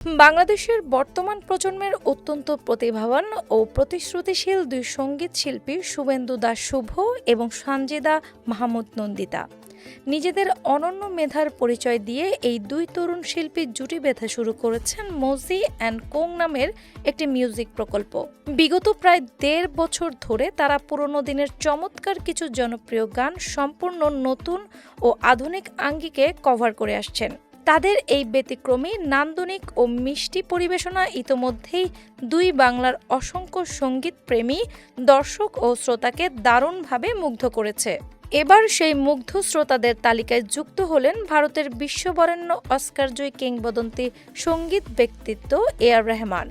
বাংলাদেশের বর্তমান প্রজন্মের অত্যন্ত প্রতিভাবান ও প্রতিশ্রুতিশীল দুই সঙ্গীত শিল্পী শুভেন্দু দাস শুভ এবং সানজিদা মাহমুদ নন্দিতা নিজেদের অনন্য মেধার পরিচয় দিয়ে এই দুই তরুণ শিল্পী জুটি বেঁধে শুরু করেছেন মোজি অ্যান্ড কোং নামের একটি মিউজিক প্রকল্প। বিগত প্রায় ১.৫ বছর ধরে তারা পুরনো দিনের চমৎকার কিছু জনপ্রিয় গান সম্পূর্ণ নতুন ও আধুনিক আঙ্গিকে কভার করে আসছেন। তাদের এই ব্যতিক্রমী নান্দনিক ও মিষ্টি পরিবেশনা ইতোমধ্যেই দুই বাংলার অসংখ্য সঙ্গীতপ্রেমী দর্শক ও শ্রোতাকে দারুণভাবে মুগ্ধ করেছে। এবার সেই মুগ্ধ শ্রোতাদের তালিকায় যুক্ত হলেন ভারতের বিশ্ববরেণ্য অস্কারজয়ী কিংবদন্তি সঙ্গীত ব্যক্তিত্ব এ.আর রহমান।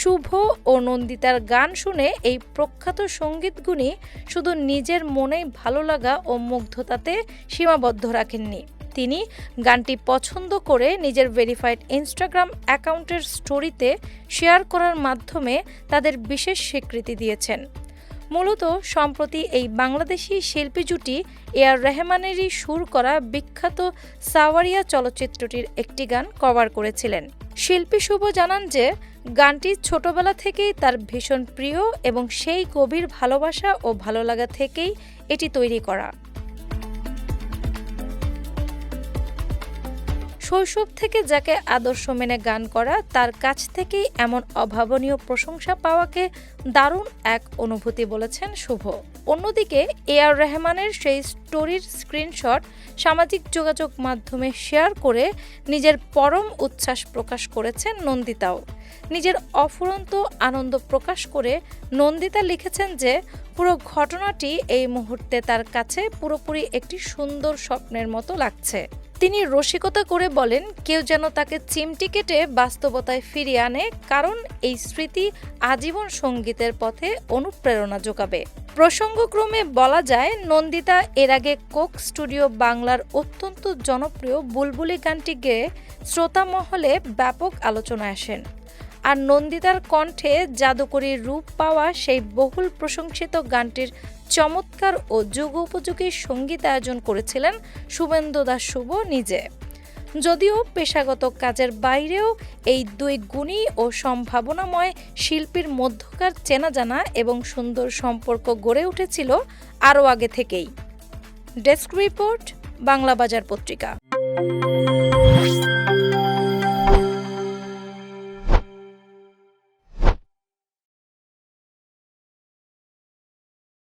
শুভ ও নন্দিতার গান শুনে এই প্রখ্যাত সঙ্গীতগুণী শুধু নিজের মনেই ভালো লাগা ও মুগ্ধতাতে সীমাবদ্ধ রাখেননি, তিনি গানটি পছন্দ করে নিজের ভেরিফাইড ইনস্টাগ্রাম অ্যাকাউন্টের স্টোরিতে শেয়ার করার মাধ্যমে তাদের বিশেষ স্বীকৃতি দিয়েছেন। মূলত সম্প্রতি এই বাংলাদেশি শিল্পী জুটি এ.আর রহমানেরই সুর করা বিখ্যাত সাওয়ারিয়া চলচ্চিত্রটির একটি গান কভার করেছিলেন। শিল্পী শুভ জানান যে গানটি ছোটবেলা থেকেই তার ভীষণ প্রিয় এবং সেই গভীর ভালোবাসা ও ভালো লাগা থেকেই এটি তৈরি করা। শৈশব থেকে যাকে আদর্শ মেনে গান করা, তার কাছ থেকেই এমন অভাবনীয় প্রশংসা পাওয়াকে দারুণ এক অনুভূতি বলেছেন শুভ। অন্যদিকে এ.আর রহমানের সেই স্টোরির স্ক্রিনশট সামাজিক যোগাযোগ মাধ্যমে শেয়ার করে নিজের পরম উচ্ছ্বাস প্রকাশ করেছেন নন্দিতাও। নিজের অফুরন্ত আনন্দ প্রকাশ করে নন্দিতা লিখেছেন যে পুরো ঘটনাটি এই মুহূর্তে তার কাছে পুরোপুরি একটি সুন্দর স্বপ্নের মতো লাগছে। তিনি রসিকতা করে বলেন, কেউ যেন তাকে চিমটি কেটে বাস্তবতায় ফিরিয়ে আনে, কারণ এই স্মৃতি আজীবন সঙ্গীতের পথে অনুপ্রেরণা যোগাবে। প্রসঙ্গক্রমে বলা যায়, নন্দিতা এর আগে কোক স্টুডিও বাংলার অত্যন্ত জনপ্রিয় বুলবুলি গানটি গেয়ে শ্রোতা মহলে ব্যাপক আলোচনায় আসেন। আর নন্দিতার কণ্ঠে জাদুকরী রূপ পাওয়া সেই বহুল প্রশংসিত গানটির চমৎকার ও যুগোপযোগী সঙ্গীতায়োজন করেছিলেন শুভেন্দু দাস শুভ নিজে। যদিও পেশাগত কাজের বাইরেও এই দুই গুণী ও সম্ভাবনাময় শিল্পীর মধ্যকার চেনা জানা এবং সুন্দর সম্পর্ক গড়ে উঠেছিল আরও আগে থেকেই। ডেস্ক রিপোর্ট, বাংলা বাজার পত্রিকা।